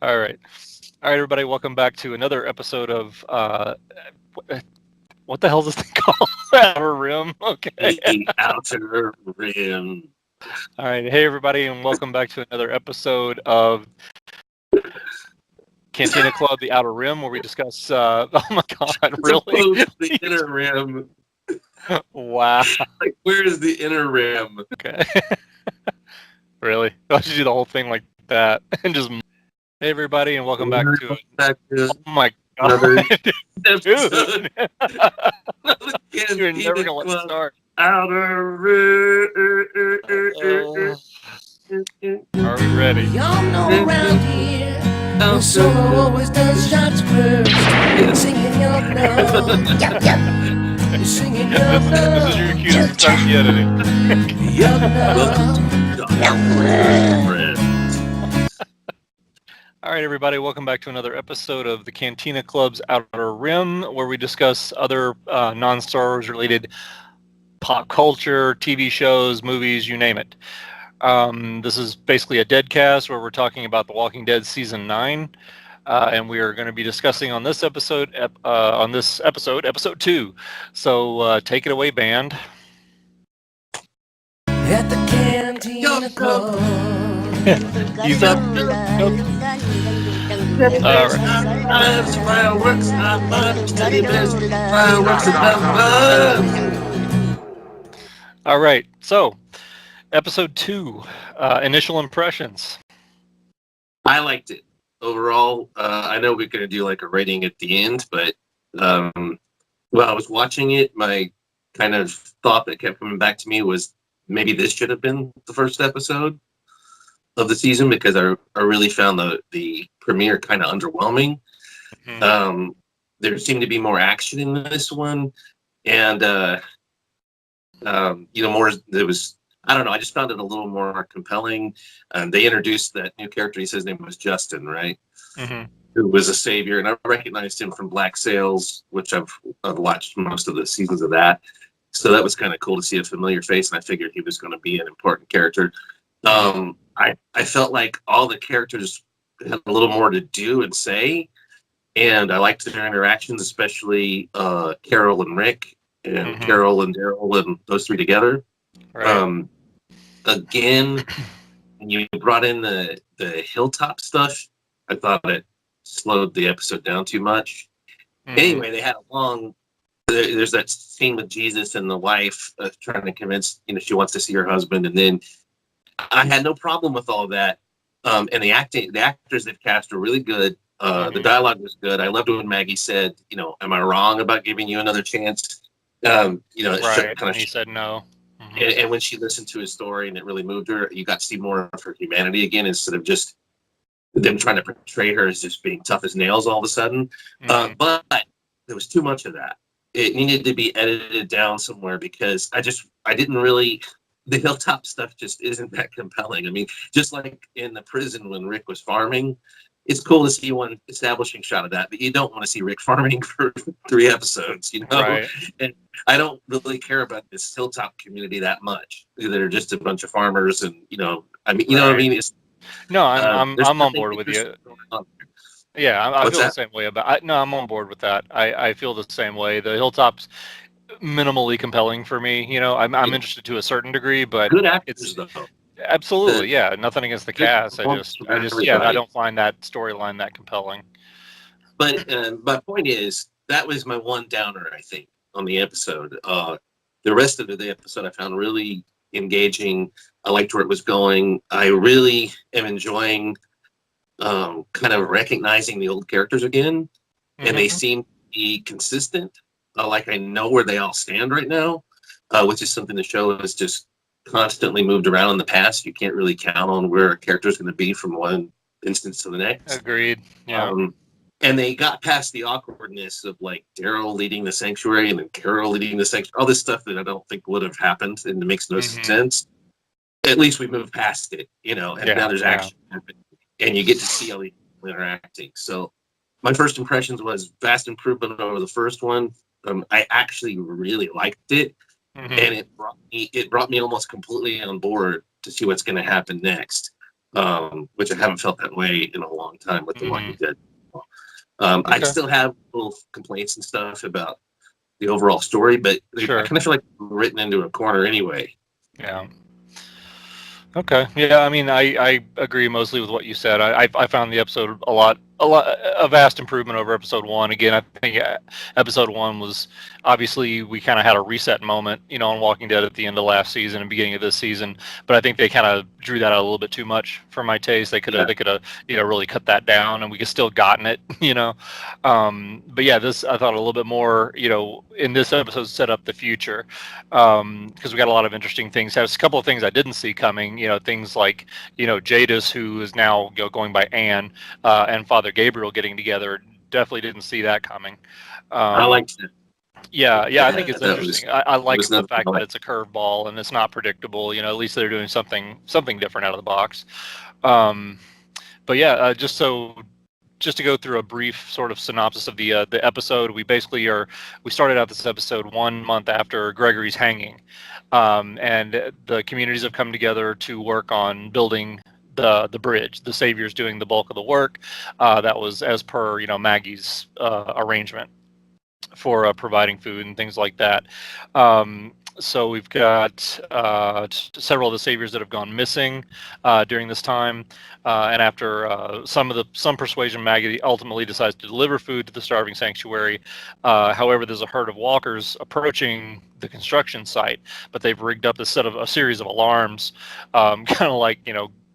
All right. All right, everybody. Welcome back to another episode of what the hell is this thing called? Outer Rim. Okay. The Outer Rim. All right. Hey, everybody, and welcome back to another episode of Cantina Club, the Outer Rim, where we discuss. Oh my God, As really? opposed to the inner rim. Wow. Like, where is the inner rim? Okay. Really? I should do the whole thing like that and just. Hey, everybody, and welcome back to. Back to Oh my another God, episode dude! of the You're never Cantina gonna let Club. start. Outer Rim. Are we ready? Y'all know around here, the solo always does shots first. Singing your love, yep, yep. Singing your This is your love, cue to start the editing. your love. All right, everybody, welcome back to another episode of the Cantina Club's Outer Rim, where we discuss other non-Star Wars related pop culture, TV shows, movies, you name it. This is basically a dead cast where we're talking about The Walking Dead Season 9. And we are going to be discussing on this episode, episode 2. So take it away, band. At the Cantina Club. Use up. Fireworks, not much. Fireworks, All right, so episode 2, initial impressions. I liked it overall. I know we're going to do like a rating at the end, but while I was watching it, my kind of thought that kept coming back to me was maybe this should have been the first episode of the season, because I really found the premiere kind of underwhelming. Mm-hmm. There seemed to be more action in this one, and more. There was, I don't know. I just found it a little more compelling. They introduced that new character. He says his name was Justin, right? Mm-hmm. Who was a savior, and I recognized him from Black Sails, which I've watched most of the seasons of that. So that was kind of cool to see a familiar face, and I figured he was going to be an important character. I felt like all the characters had a little more to do and say, and I liked their interactions, especially Carol and Rick, and Carol and Daryl, and those three together. Right. Again, when you brought in the hilltop stuff, I thought it slowed the episode down too much. Mm-hmm. Anyway, they had a long. There's that scene with Jesus and the wife trying to convince, she wants to see her husband, and then I had no problem with all of that. And the actors they've cast are really good. The dialogue was good. I loved when Maggie said, "Am I wrong about giving you another chance?" Right. He said no. Mm-hmm. And when she listened to his story and it really moved her, you got to see more of her humanity again, instead of just them trying to portray her as just being tough as nails all of a sudden. But there was too much of that. It needed to be edited down somewhere, because I didn't really. The hilltop stuff just isn't that compelling. I mean, just like in the prison when Rick was farming, it's cool to see one establishing shot of that, but you don't want to see Rick farming for 3 episodes, Right. And I don't really care about this hilltop community that much. They're just a bunch of farmers, and I mean, you know what I mean? It's, no, I'm on board with you. Yeah, I feel that? the same way about. I'm on board with that. I feel the same way. The hilltops minimally compelling for me. I'm interested to a certain degree, but Good actors though. Absolutely, yeah. Nothing against the cast. I just, I don't find that storyline that compelling. But my point is, that was my one downer, I think, on the episode. The rest of the episode I found really engaging. I liked where it was going. I really am enjoying kind of recognizing the old characters again, and they seem to be consistent. Like I know where they all stand right now, which is something the show has just constantly moved around in the past. You can't really count on where a character is going to be from one instance to the next. Agreed. Yeah. And they got past the awkwardness of like Daryl leading the sanctuary and then Carol leading the sanctuary, all this stuff that I don't think would have happened, and it makes no sense. At least we moved past it, and now there's action happening, and you get to see all these people interacting. So my first impressions was vast improvement over the first one. I actually really liked it, and it brought me almost completely on board to see what's going to happen next. which I haven't felt that way in a long time with The Walking Dead. I Okay. still have little complaints and stuff about the overall story, but I Sure. kind of feel like I'm written into a corner anyway. Yeah. Okay. Yeah. I mean, I agree mostly with what you said. I found the episode a vast improvement over episode one. Again, I think episode one was obviously we kind of had a reset moment, on Walking Dead at the end of last season and beginning of this season. But I think they kind of drew that out a little bit too much for my taste. They could have really cut that down, and we could still gotten it. But yeah, this I thought a little bit more, in this episode set up the future, because we got a lot of interesting things. There's a couple of things I didn't see coming. Things like Jadis, who is now going by Anne, and Father Gabriel getting together. Definitely didn't see that coming. I liked it. Yeah, I think it's That interesting. I like was the nothing fact like- that it's a curveball and it's not predictable. At least they're doing something different out of the box. But yeah, just to go through a brief sort of synopsis of the episode, we started out this episode 1 month after Gregory's hanging, and the communities have come together to work on building the bridge. The Savior's doing the bulk of the work. That was as per Maggie's arrangement for providing food and things like that. So we've got several of the saviors that have gone missing during this time, and after some persuasion, Maggie ultimately decides to deliver food to the starving sanctuary. However, there's a herd of walkers approaching the construction site, but they've rigged up a series of alarms, kind of like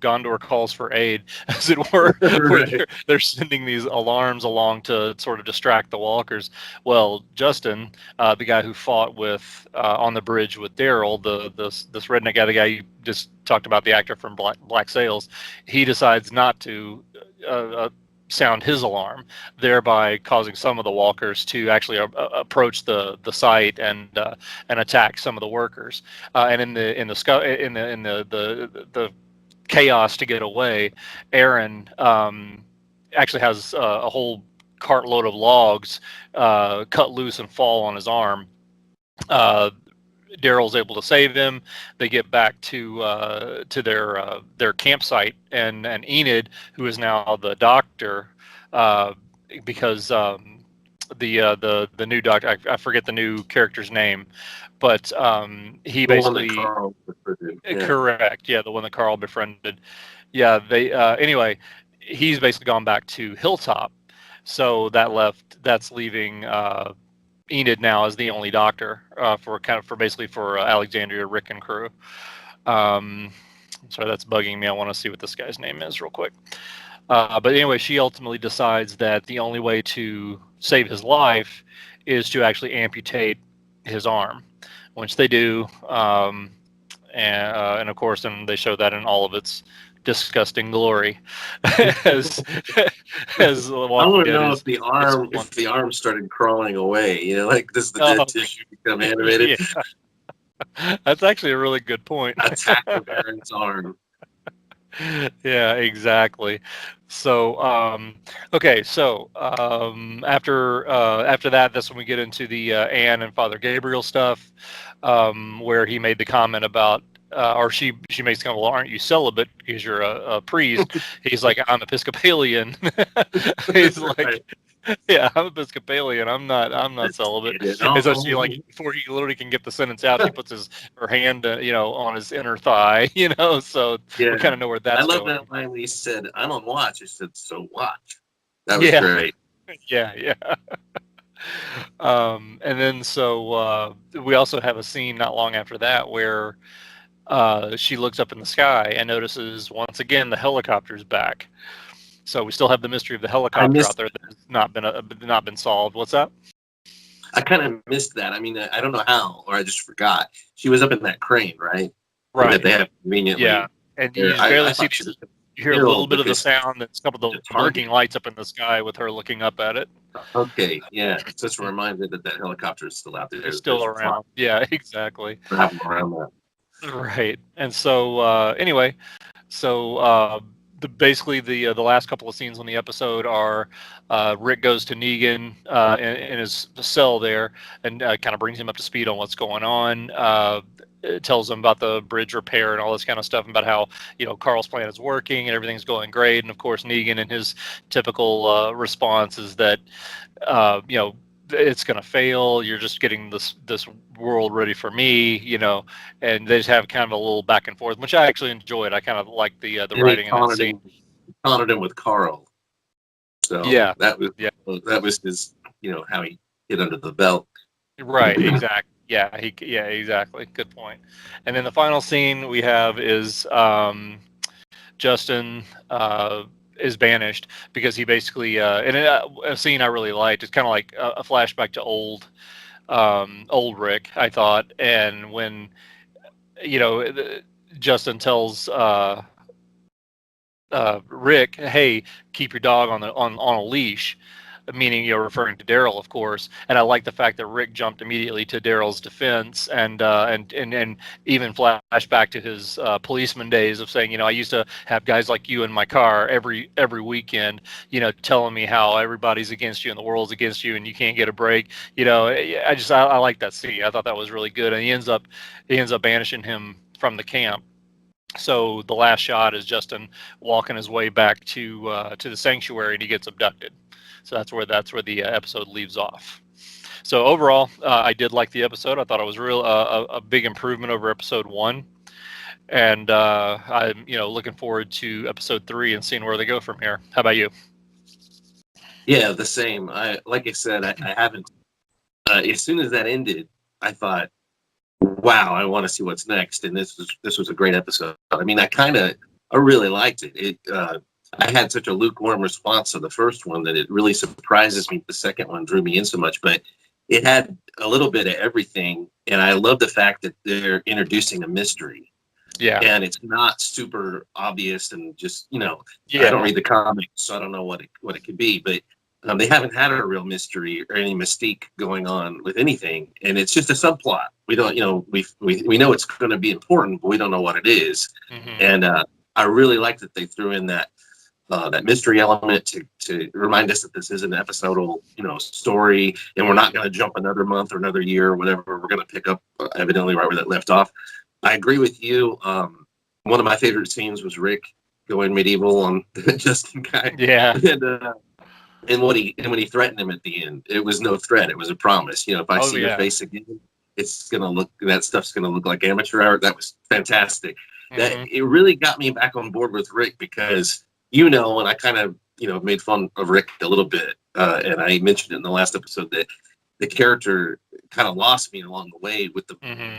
Gondor calls for aid, as it were. Where they're sending these alarms along to sort of distract the walkers. Well, Justin, the guy who fought with on the bridge with Daryl, this redneck guy, the guy you just talked about, the actor from Black Sails, he decides not to sound his alarm, thereby causing some of the walkers to actually approach the site and attack some of the workers. And in the chaos to get away, Aaron actually has a whole cartload of logs cut loose and fall on his arm. Daryl's able to save him. They get back to their campsite, and Enid, who is now the doctor, because the new doctor, I forget the new character's name, but he basically correct, yeah, the one that Carl befriended. Yeah, they anyway, he's basically gone back to Hilltop, so that's leaving Enid now as the only doctor for Alexandria, Rick, and crew. Sorry, that's bugging me. I want to see what this guy's name is real quick. But anyway, she ultimately decides that the only way to save his life is to actually amputate his arm, which they do. And of course, and they show that in all of its disgusting glory. as I want to know if the arm started crawling away. Like does the dead tissue become animated? Yeah. That's actually a really good point. Attack of Aaron's arm. Yeah, exactly. So okay, so after that, that's when we get into the Anne and Father Gabriel stuff, where he made the comment about or she makes the comment, well, aren't you celibate because you're a priest? He's like, I'm Episcopalian. He's like, right. Yeah, I'm Episcopalian. I'm not celibate. And so she, like, before he literally can get the sentence out, she puts her hand, on his inner thigh, So we kind of know where that's going. I love that line when he said, "I'm on watch." He said, "So watch." That was great. Yeah. And then so we also have a scene not long after that where she looks up in the sky and notices once again the helicopter's back. So we still have the mystery of the helicopter out there that has not been solved. What's that? I kind of missed that. I mean, I don't know how, or I just forgot. She was up in that crane, right? Right. That they have conveniently. Yeah, and you barely see. You hear a little bit of the sound. That's a couple of the blinking lights up in the sky with her looking up at it. Okay, yeah. So it's a reminder that helicopter is still out there. It's still around. Yeah, exactly. Around that. Right. And so anyway, so basically the last couple of scenes on the episode are Rick goes to Negan in his cell there and kind of brings him up to speed on what's going on. It tells him about the bridge repair and all this kind of stuff, about how Carl's plan is working and everything's going great. And of course, Negan and his typical response is that it's going to fail. You're just getting this world ready for me, and they just have kind of a little back and forth, which I actually enjoyed. I kind of like the writing in that scene. Taunted him with Carl. So yeah, that was his, how he hit under the belt. Right, exactly. Yeah, exactly. Good point. And then the final scene we have is Justin is banished because he basically and a scene I really liked. It's kind of like a flashback to old Rick, I thought. And when Justin tells Rick, "Hey, keep your dog on a leash," meaning you're referring to Daryl, of course. And I like the fact that Rick jumped immediately to Daryl's defense and even flashed back to his policeman days of saying, I used to have guys like you in my car every weekend, telling me how everybody's against you and the world's against you and you can't get a break. I like that scene. I thought that was really good. And he ends up banishing him from the camp. So the last shot is Justin walking his way back to the sanctuary, and he gets abducted. So that's where the episode leaves off. So overall, I did like the episode. I thought it was a big improvement over episode 1, and I'm looking forward to episode 3 and seeing where they go from here. How about you? Yeah, the same. Like I said, I haven't. As soon as that ended, I thought, wow, I want to see what's next. And this was a great episode. I mean, I really liked it. I had such a lukewarm response to the first one that it really surprises me. The second one drew me in so much, but it had a little bit of everything. And I love the fact that they're introducing a mystery. Yeah. And it's not super obvious and just, I Yeah. don't read the comics, so I don't know what it could be, but they haven't had a real mystery or any mystique going on with anything, and it's just a subplot. We don't, we know it's going to be important, but we don't know what it is. Mm-hmm. And I really like that they threw in that mystery element to remind us that this is an episodal, story, and we're not going to jump another month or another year or whatever. We're going to pick up evidently right where that left off. I agree with you. One of my favorite scenes was Rick going medieval on the Justin guy. Yeah. And when he threatened him at the end, it was no threat; it was a promise. If I see your face again, that stuff's gonna look like amateur hour. That was fantastic. Mm-hmm. That it really got me back on board with Rick because and I kind of made fun of Rick a little bit, and I mentioned it in the last episode that the character kind of lost me along the way with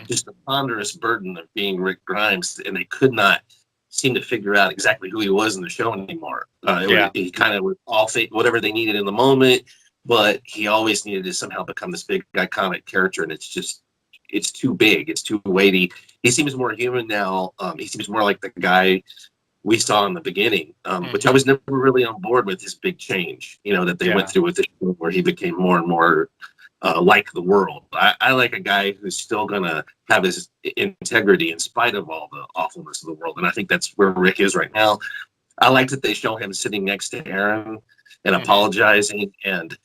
just the ponderous burden of being Rick Grimes, and they could not seem to figure out exactly who he was in the show anymore. He kind of was all whatever they needed in the moment, but he always needed to somehow become this big iconic character, and it's too big, it's too weighty. He seems more human now. He seems more like the guy we saw in the beginning, which I was never really on board with his big change, that they went through with the show where he became more and more like the world. I like a guy who's still gonna have his integrity in spite of all the awfulness of the world, and I think that's where Rick is right now. I like that they show him sitting next to Aaron and apologizing, and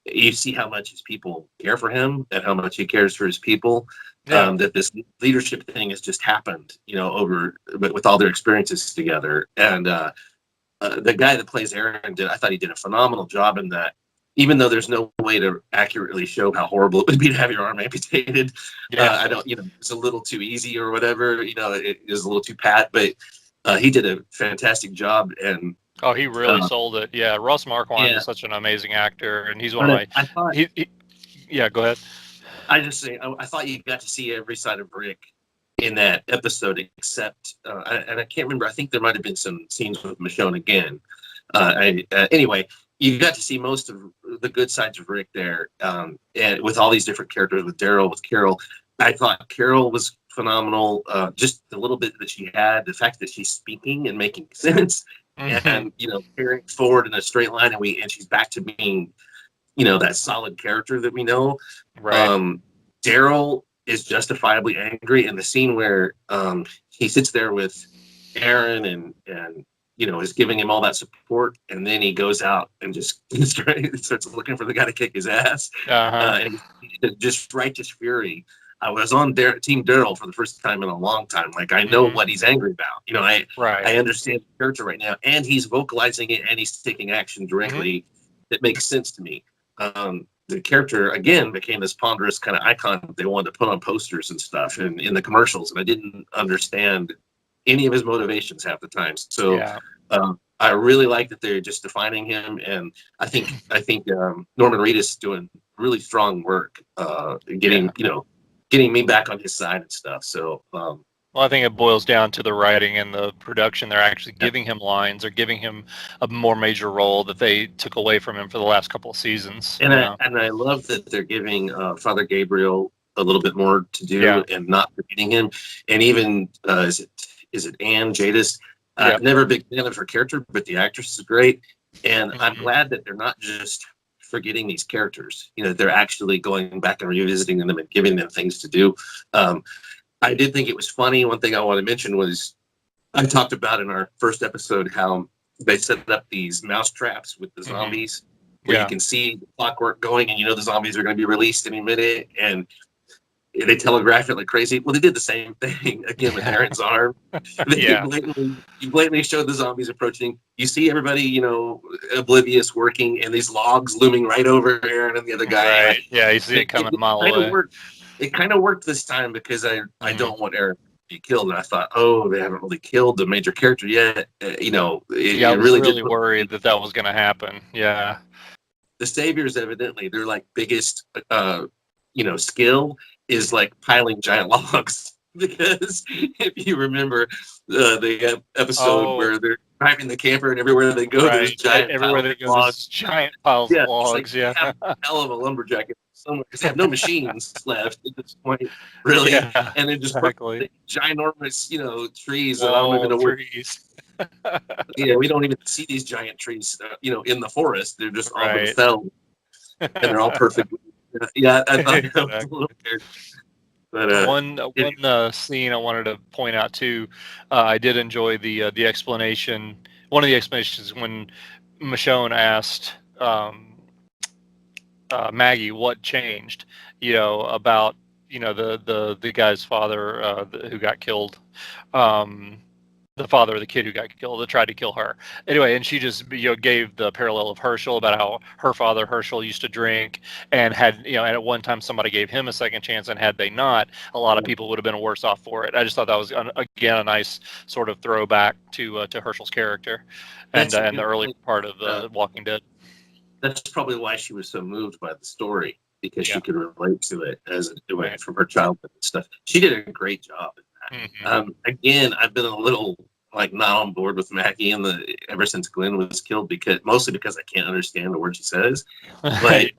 you see how much his people care for him and how much he cares for his people. That this leadership thing has just happened, but with all their experiences together. And the guy that plays Aaron I thought he did a phenomenal job in that. Even though there's no way to accurately show how horrible it would be to have your arm amputated, I don't, it's a little too easy or whatever, it is a little too pat, but he did a fantastic job. And he really sold it. Yeah, Russ Marquand is such an amazing actor, and he's one of my. Yeah, go ahead. I just say I thought you got to see every side of Rick in that episode, except and I can't remember. I think there might have been some scenes with Michonne again. Anyway. You got to see most of the good sides of Rick there, and with all these different characters, with Daryl, with Carol. I thought Carol was phenomenal. Just the little bit that she had, the fact that she's speaking and making sense, and carrying forward in a straight line, and she's back to being, that solid character that we know. Right. Daryl is justifiably angry, in the scene where he sits there with Aaron and is giving him all that support, and then he goes out and just starts looking for the guy to kick his ass. And just righteous fury. I was on Team Daryl for the first time in a long time. Like, I know what he's angry about. I understand the character right now, and he's vocalizing it, and he's taking action directly. That makes sense to me. The character again became this ponderous kind of icon that they wanted to put on posters and stuff, and in the commercials, and I didn't understand any of his motivations half the time. So I really like that they're just defining him, and I think Norman Reedus is doing really strong work, getting me back on his side and stuff. So well, I think it boils down to the writing and the production. They're actually giving him lines, or giving him a more major role that they took away from him for the last couple of seasons. And I love that they're giving Father Gabriel a little bit more to do, and not forgetting him. And even is it Ann Jadis? Never a big fan of her character, but the actress is great. And I'm glad that they're not just forgetting these characters. They're actually going back and revisiting them and giving them things to do. I did think it was funny. One thing I want to mention was I talked about in our first episode how they set up these mouse traps with the zombies, where you can see the clockwork going, and the zombies are going to be released any minute, and they telegraph it like crazy. Well, they did the same thing again with Aaron's arm. You blatantly showed the zombies approaching. You see everybody, oblivious, working, and these logs looming right over Aaron and the other guy. Right. Yeah, you see it coming a mile away. It kind of worked this time because I don't want Aaron to be killed, and I thought, they haven't really killed the major character yet. I was really worried that was going to happen. Yeah. The Saviors, evidently, their biggest skill is piling giant logs. Because if you remember the episode where they're driving the camper, and everywhere they go, there's giant giant piles of logs. They have a hell of a lumberjack somewhere, because they have no machines left at this point, really. And they're just ginormous, trees. I don't even know trees. We don't even see these giant trees, in the forest. They're just all themselves, and they're all perfect. I thought that was a little weird. But one scene I wanted to point out too, I did enjoy the explanation. One of the explanations when Michonne asked Maggie what changed, about the guy's father who got killed, the father of the kid who got killed, that tried to kill her. Anyway, and she just gave the parallel of Herschel, about how her father Herschel used to drink, and had and at one time somebody gave him a second chance, and had they not, a lot of people would have been worse off for it. I just thought that was again a nice sort of throwback to Herschel's character, and the early part of the Walking Dead. That's probably why she was so moved by the story, because she could relate to it as it went from her childhood and stuff. She did a great job. Again, I've been a little not on board with Maggie ever since Glenn was killed, mostly because I can't understand the word she says. But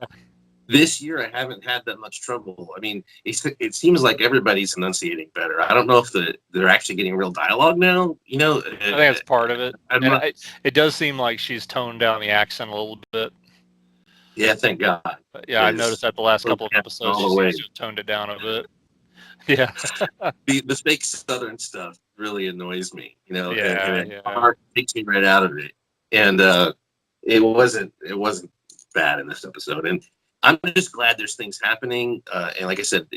this year I haven't had that much trouble. I mean, it seems like everybody's enunciating better. I don't know if they're actually getting real dialogue now. I think that's part of it. It does seem like she's toned down the accent a little bit. Yeah, thank God. I noticed that the last couple of episodes she's toned it down a bit. Yeah. the fake Southern stuff really annoys me, and it takes me right out of it. And it wasn't bad in this episode. And I'm just glad there's things happening. And like I said,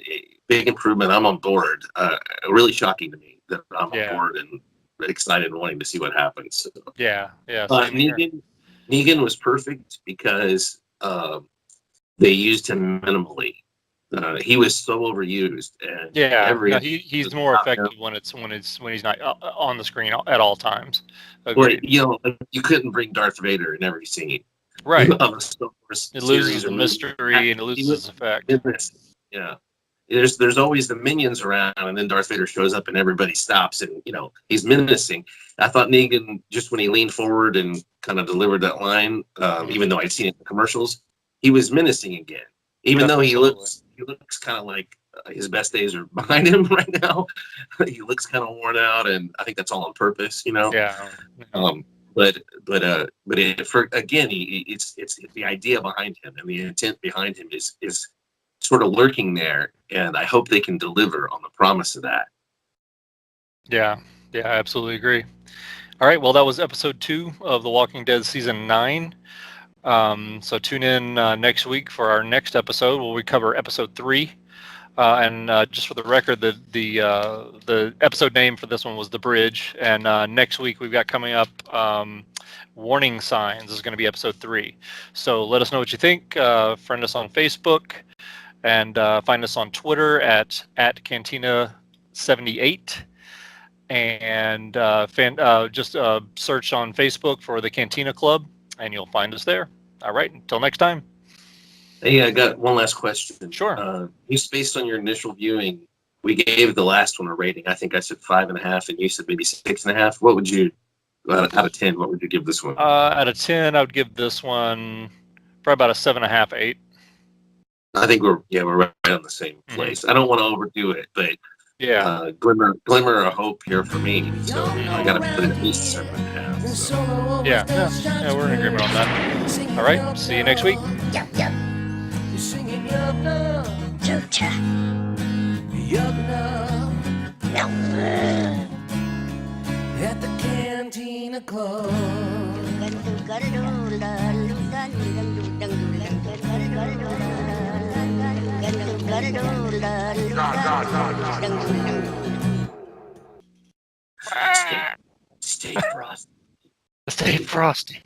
big improvement. I'm on board. Really shocking to me that I'm on board and excited and wanting to see what happens. So, Negan was perfect because they used him minimally. He was so overused. And he's more effective when he's not on the screen at all times. Or, you couldn't bring Darth Vader in every scene. Right. It loses the mystery and it loses its effect. Yeah. There's always the minions around, and then Darth Vader shows up and everybody stops, and he's menacing. I thought Negan, just when he leaned forward and kind of delivered that line, even though I'd seen it in the commercials, he was menacing again. Even though he looks kind of like his best days are behind him right now. He looks kind of worn out, and I think that's all on purpose, Yeah. But it's the idea behind him, and the intent behind him is sort of lurking there, and I hope they can deliver on the promise of that. Yeah, I absolutely agree. All right. Well, that was episode 2 of The Walking Dead season 9. So tune in next week for our next episode where we cover episode 3. And just for the record, the episode name for this one was The Bridge. And next week we've got coming up Warning Signs is going to be episode 3. So let us know what you think. Friend us on Facebook and find us on Twitter at Cantina78. And just search on Facebook for the Cantina Club and you'll find us there. All right. Until next time. Hey, I got one last question. Sure. Just based on your initial viewing, we gave the last one a rating. I think I said 5.5, and you said maybe 6.5. What would you, out of 10, what would you give this one? Out of 10, I would give this one probably about a 7.5, 8. I think we're right on the same place. I don't want to overdo it, but Yeah. glimmer of hope here for me. So I got to put it at least 7.5. So. Yeah, we're in agreement on that. All right. See you next week. Yep, yep. You're singing your love. Cha-cha. Your love. No. At the Cantina Club. Stay frosty. Stay frosty.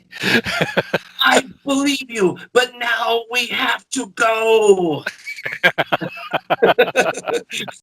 I believe you, but now we have to go.